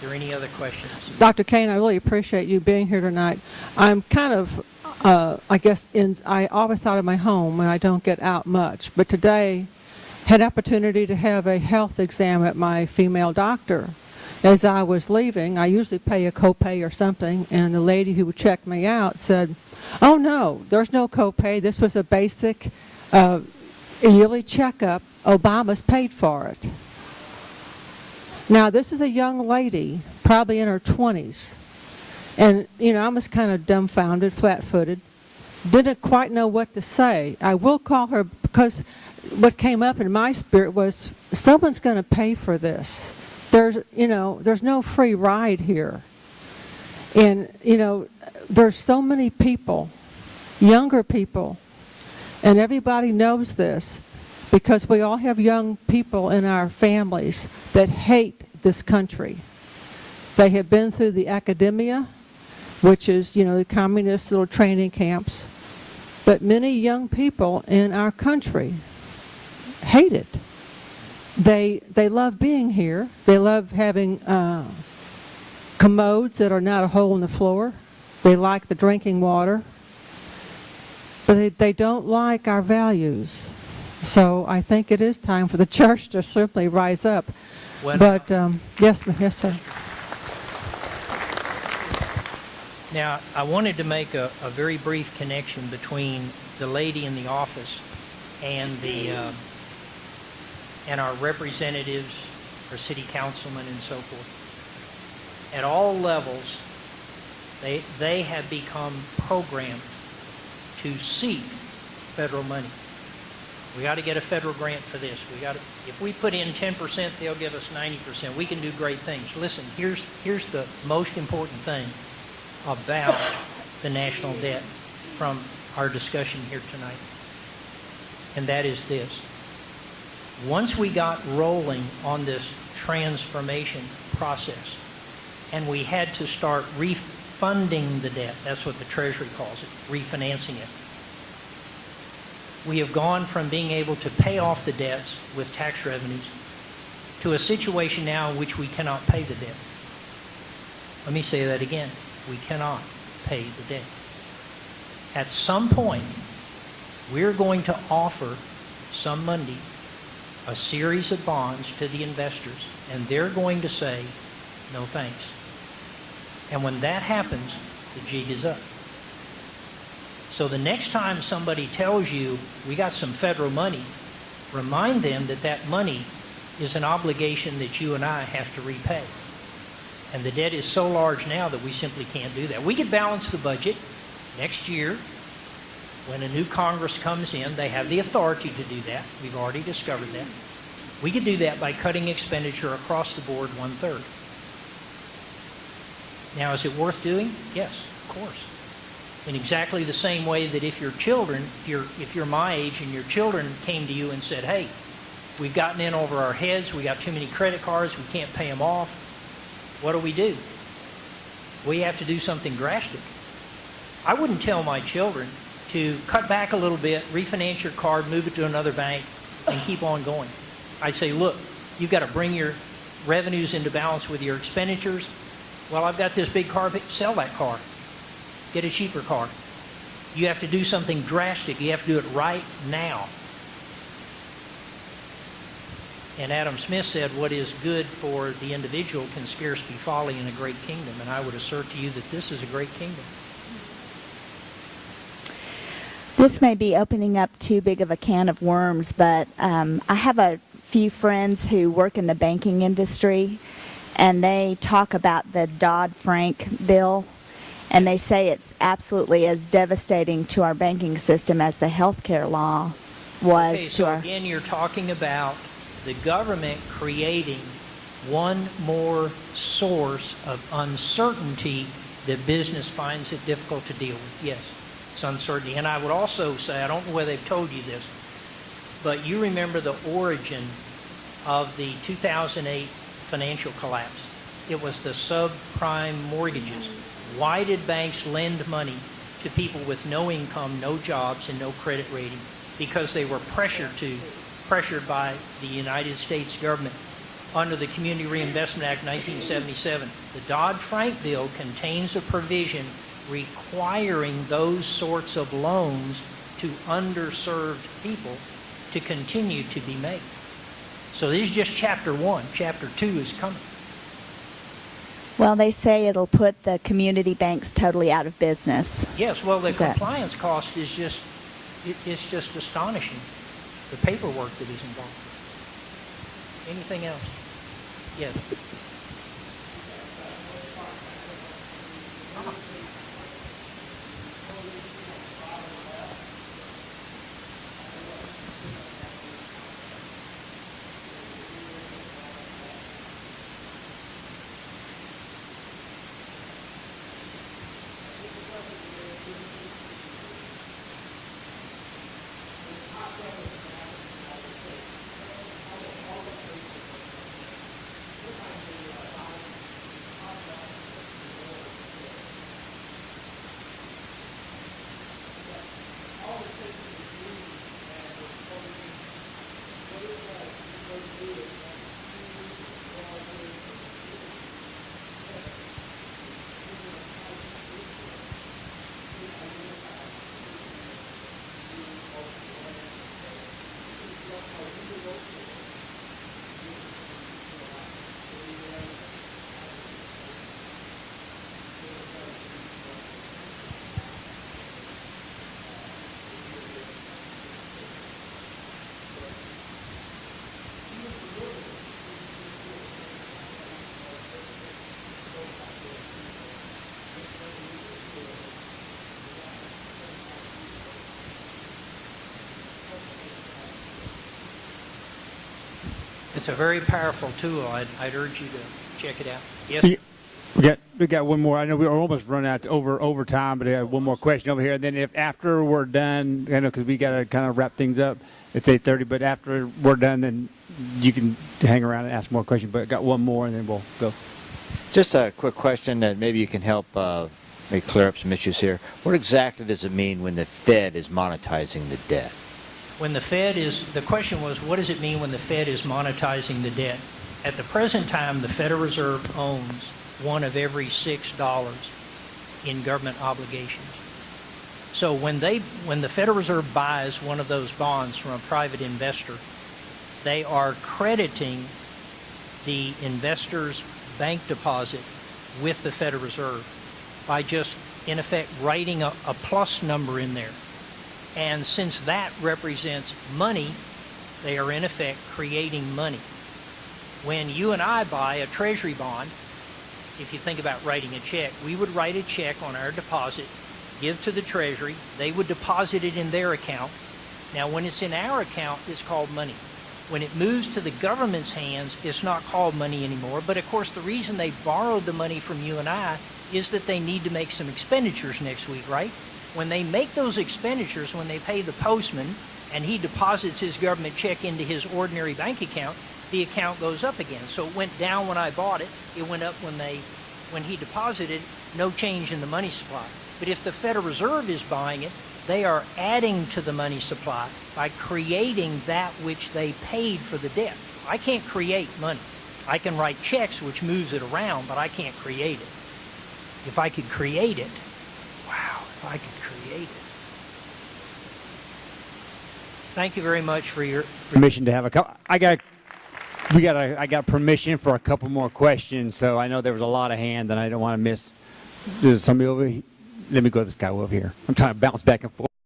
Are there any other questions? Dr. Kane, I really appreciate you being here tonight. I'm kind of, I guess, I always out of my home and I don't get out much. But today, had opportunity to have a health exam at my female doctor. As I was leaving, I usually pay a copay or something, and the lady who checked me out said, "Oh no, there's no copay. This was a basic yearly checkup. Obama's paid for it." Now, this is a young lady, probably in her 20s. And, you know, I was kind of dumbfounded, flat-footed. Didn't quite know what to say. I will call her because what came up in my spirit was someone's going to pay for this. There's no free ride here. And, you know, there's so many people, younger people, and everybody knows this, because we all have young people in our families that hate this country. They have been through the academia, which is, you know, the communist little training camps. But many young people in our country hate it. They love being here. They love having commodes that are not a hole in the floor. They like the drinking water. But they don't like our values. So I think it is time for the church to certainly rise up. But yes, sir. Now, I wanted to make a very brief connection between the lady in the office and and our representatives, our city councilmen, and so forth. At all levels, they have become programmed to seek federal money. We got to get a federal grant for this. If we put in 10%, they'll give us 90%. We can do great things. Listen, here's the most important thing about the national debt from our discussion here tonight. And that is this. Once we got rolling on this transformation process, and we had to start refunding the debt, that's what the Treasury calls it, refinancing it. We have gone from being able to pay off the debts with tax revenues to a situation now in which we cannot pay the debt. Let me say that again. We cannot pay the debt. At some point, we're going to offer some Monday a series of bonds to the investors, and they're going to say, no thanks. And when that happens, the jig is up. So the next time somebody tells you, we got some federal money, remind them that that money is an obligation that you and I have to repay. And the debt is so large now that we simply can't do that. We could balance the budget next year. When a new Congress comes in, they have the authority to do that. We've already discovered that. We could do that by cutting expenditure across the board 1/3. Now, is it worth doing? Yes, of course. In exactly the same way that if your children, if you're my age and your children came to you and said, hey, we've gotten in over our heads, we got too many credit cards, we can't pay them off, what do? We have to do something drastic. I wouldn't tell my children to cut back a little bit, refinance your card, move it to another bank, and keep on going. I'd say, look, you've got to bring your revenues into balance with your expenditures. Well, I've got this big car, sell that car. Get a cheaper car. You have to do something drastic. You have to do it right now. And Adam Smith said, what is good for the individual can scarce be folly in a great kingdom. And I would assert to you that this is a great kingdom. This may be opening up too big of a can of worms, but I have a few friends who work in the banking industry, and they talk about the Dodd-Frank bill, and they say it's absolutely as devastating to our banking system as the healthcare law was to our... Again, you're talking about the government creating one more source of uncertainty that business finds it difficult to deal with. Yes, it's uncertainty. And I would also say, I don't know whether they've told you this, but you remember the origin of the 2008 financial collapse. It was the subprime mortgages. Why did banks lend money to people with no income, no jobs, and no credit rating? Because they were pressured by the United States government under the Community Reinvestment Act 1977. The Dodd-Frank bill contains a provision requiring those sorts of loans to underserved people to continue to be made. So this is just chapter 1. Chapter 2 is coming. Well, they say it'll put the community banks totally out of business. Yes, well, the compliance cost is just, it's just astonishing, the paperwork that is involved. Anything else? Yes. It's a very powerful tool. I'd urge you to check it out. Yes? We got one more. I know we're almost run out over time, but I have one more question over here. And then if after we're done, I know because we got to kind of wrap things up. It's 8:30, but after we're done, then you can hang around and ask more questions. But I got one more, and then we'll go. Just a quick question that maybe you can help maybe clear up some issues here. What exactly does it mean when the Fed is monetizing the debt? When the Fed is, the question was, what does it mean when the Fed is monetizing the debt? At the present time, the Federal Reserve owns one of every $6 in government obligations. So when the Federal Reserve buys one of those bonds from a private investor, they are crediting the investor's bank deposit with the Federal Reserve by just, in effect, writing a plus number in there. And since that represents money, they are in effect creating money. When you and I buy a treasury bond, if you think about writing a check, we would write a check on our deposit, give to the Treasury, they would deposit it in their account. Now when it's in our account, it's called money. When it moves to the government's hands, it's not called money anymore. But of course the reason they borrowed the money from you and I is that they need to make some expenditures next week, right? When they make those expenditures, when they pay the postman and he deposits his government check into his ordinary bank account, the account goes up again. So it went down when I bought it. It went up when he deposited, no change in the money supply. But if the Federal Reserve is buying it, they are adding to the money supply by creating that which they paid for the debt. I can't create money. I can write checks which moves it around, but I can't create it. If I could create it, wow, if I could create it. Thank you very much for your permission to have a couple. I got permission for a couple more questions, so I know there was a lot of hands, and I don't want to miss. There's somebody over here. Let me go to this guy over here. I'm trying to bounce back and forth.